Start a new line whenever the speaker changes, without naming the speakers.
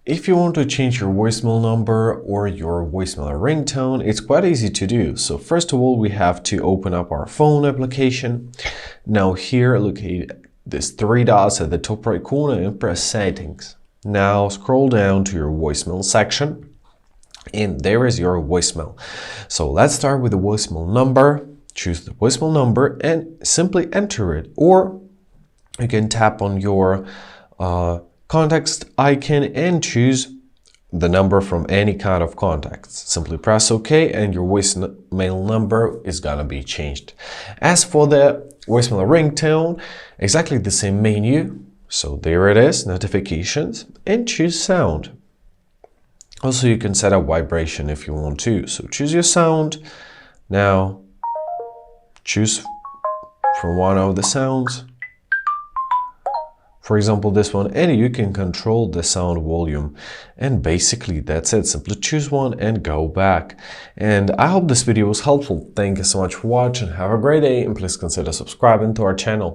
if you want to change your voicemail number or your voicemail ringtone, it's quite easy to do. So first of all, we have to open up our phone application. Now here, look at these three dots at the top right corner and press Settings. Now scroll down to your voicemail section and there is your voicemail. So let's start with the voicemail number. Choose the voicemail number and simply enter it, or you can tap on your context icon and choose the number from any kind of contacts. Simply press OK and your voicemail number is gonna be changed. As for the voicemail ringtone, exactly the same menu. So there it is, notifications, and choose sound. Also, you can set up vibration if you want to. So choose your sound. Now choose from one of the sounds. For example, this one, and you can control the sound volume. And basically that's it. Simply choose one and go back. And I hope this video was helpful. Thank you so much for watching. Have a great day and please consider subscribing to our channel.